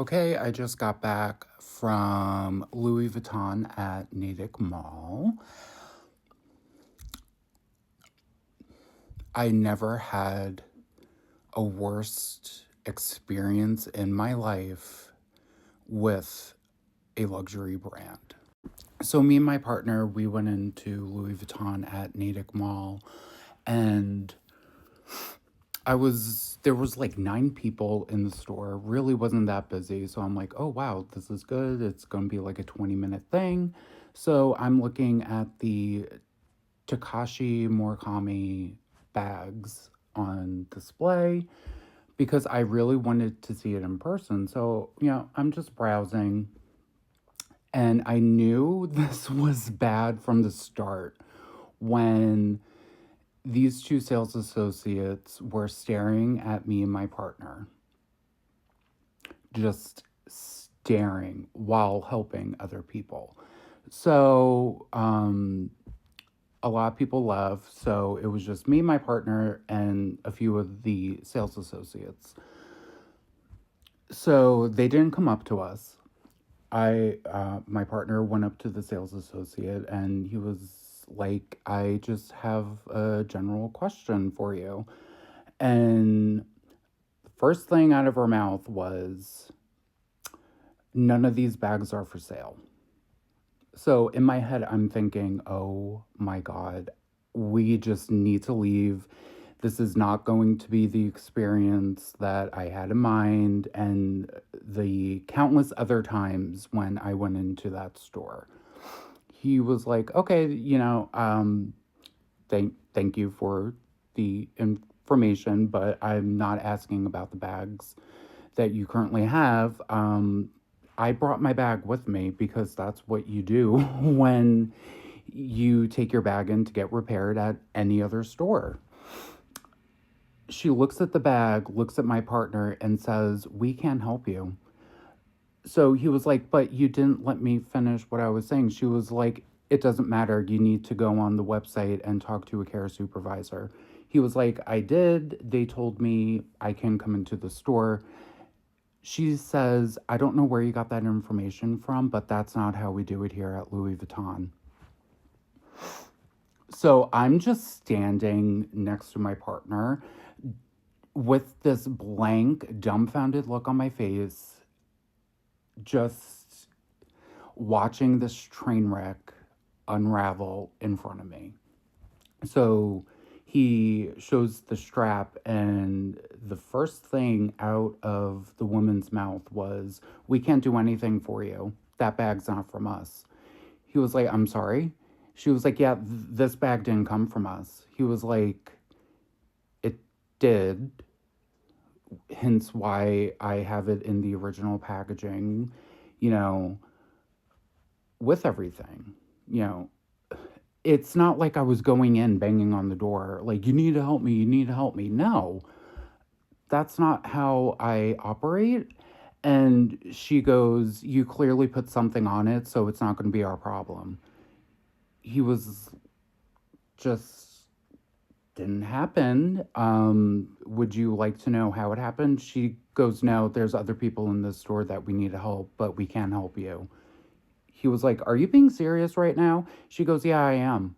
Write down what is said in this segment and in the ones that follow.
Okay, I just got back from Louis Vuitton at Natick Mall. I never had a worst experience in my life with a luxury brand. So me and my partner, we went into Louis Vuitton at Natick Mall, and there was like 9 people in the store. Really wasn't that busy. So I'm like, oh wow, this is good. It's going to be like a 20-minute thing. So I'm looking at the Takashi Murakami bags on display because I really wanted to see it in person. So, I'm just browsing, and I knew this was bad from the start when these two sales associates were staring at me and my partner, just staring while helping other people. So, a lot of people left, so it was just me, my partner, and a few of the sales associates. So they didn't come up to us. My partner went up to the sales associate, and he was like, "I just have a general question for you." And the first thing out of her mouth was, "None of these bags are for sale." So in my head, I'm thinking, oh my God, we just need to leave. This is not going to be the experience that I had in mind, and the countless other times when I went into that store. He was like, okay, thank you for the information, but I'm not asking about the bags that you currently have. I brought my bag with me because that's what you do when you take your bag in to get repaired at any other store. She looks at the bag, looks at my partner, and says, "We can't help you." So he was like, "But you didn't let me finish what I was saying." She was like, "It doesn't matter. You need to go on the website and talk to a care supervisor." He was like, "I did. They told me I can come into the store." She says, "I don't know where you got that information from, but that's not how we do it here at Louis Vuitton." So I'm just standing next to my partner with this blank, dumbfounded look on my face, just watching this train wreck unravel in front of me. So he shows the strap, and the first thing out of the woman's mouth was, "We can't do anything for you. That bag's not from us." He was like, "I'm sorry?" She was like, "Yeah, this bag didn't come from us." He was like, "It did, hence why I have it in the original packaging, you know, with everything. You know, it's not like I was going in banging on the door, like, you need to help me, you need to help me." No, that's not how I operate. And she goes, "You clearly put something on it, so it's not going to be our problem." He was just didn't happen. Would you like to know how it happened? She goes, "No, there's other people in this store that we need to help, but we can't help you." He was like, "Are you being serious right now?" She goes, "Yeah, I am."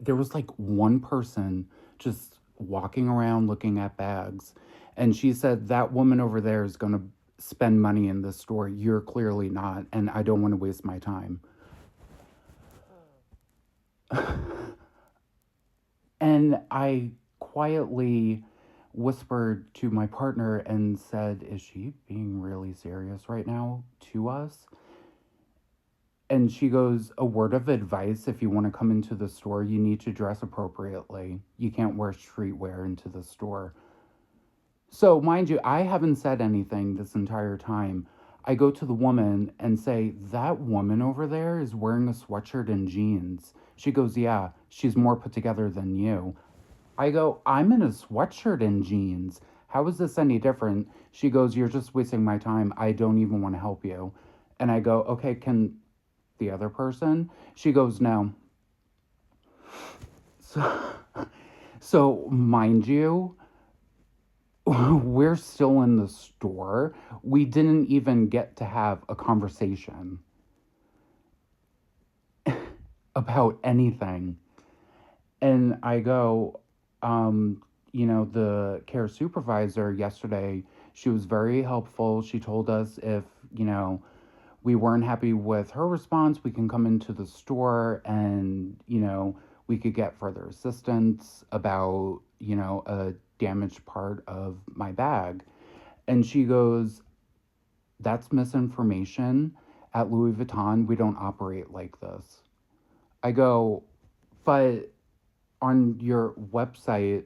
There was like one person just walking around looking at bags. And she said, "That woman over there is going to spend money in this store. You're clearly not. And I don't want to waste my time." And I quietly whispered to my partner and said, "Is she being really serious right now to us?" And she goes, "A word of advice: if you want to come into the store, you need to dress appropriately. You can't wear streetwear into the store." So, mind you, I haven't said anything this entire time. I go to the woman and say, "That woman over there is wearing a sweatshirt and jeans." She goes, "Yeah, she's more put together than you." I go, "I'm in a sweatshirt and jeans. How is this any different?" She goes, "You're just wasting my time. I don't even want to help you." And I go, "Okay, can the other person?" She goes, "No." So, so mind you, we're still in the store. We didn't even get to have a conversation about anything. And I go, the care supervisor yesterday, she was very helpful. She told us if, you know, we weren't happy with her response, we can come into the store and, we could get further assistance about, a damaged part of my bag. And she goes, that's misinformation. At Louis Vuitton, we don't operate like this. I go, but on your website,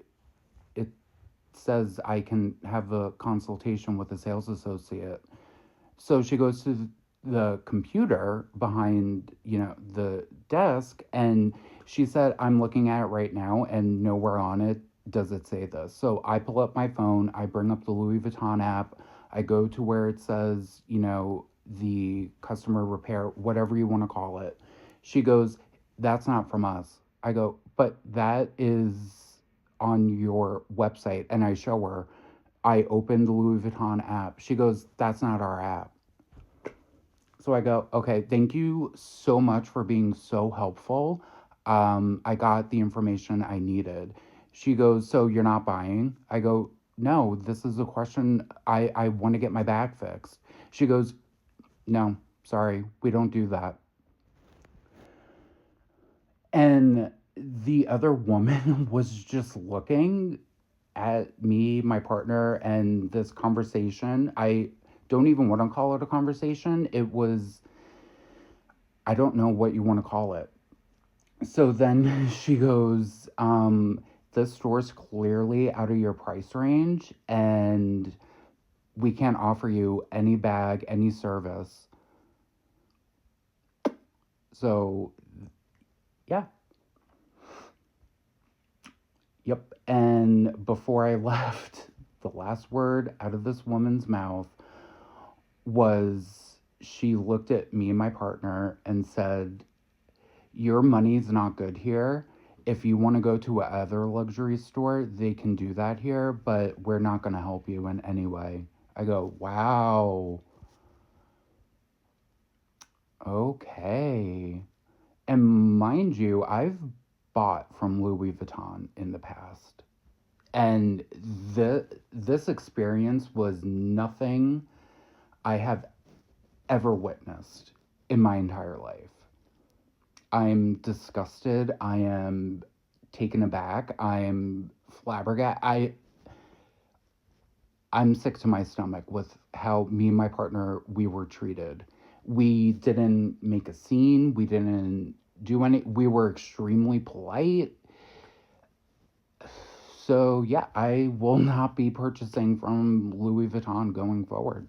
it says I can have a consultation with a sales associate. So she goes to the computer behind, the desk, and she said, I'm looking at it right now, and nowhere on it does it say this. So I pull up my phone, I bring up the Louis Vuitton app, I go to where it says, the customer repair, whatever you want to call it. She goes, that's not from us. I go, but that is on your website. And I show her, I opened the Louis Vuitton app. She goes, that's not our app. So I go, okay, thank you so much for being so helpful. I got the information I needed. She goes, so you're not buying? I go, no, this is a question. I want to get my bag fixed. She goes, no, sorry, we don't do that. And the other woman was just looking at me, my partner, and this conversation. I don't even want to call it a conversation. It was, I don't know what you want to call it. So then she goes, this store's clearly out of your price range, and we can't offer you any bag, any service. So, yeah. Yep. And before I left, the last word out of this woman's mouth was she looked at me and my partner and said, your money's not good here. If you want to go to another luxury store, they can do that here, but we're not going to help you in any way. I go, wow, okay. And mind you, I've bought from Louis Vuitton in the past. And this experience was nothing I have ever witnessed in my entire life. I'm disgusted. I am taken aback. I am flabbergasted. I'm sick to my stomach with how me and my partner we were treated. We didn't make a scene. We didn't do any. We were extremely polite. So yeah, I will not be purchasing from Louis Vuitton going forward.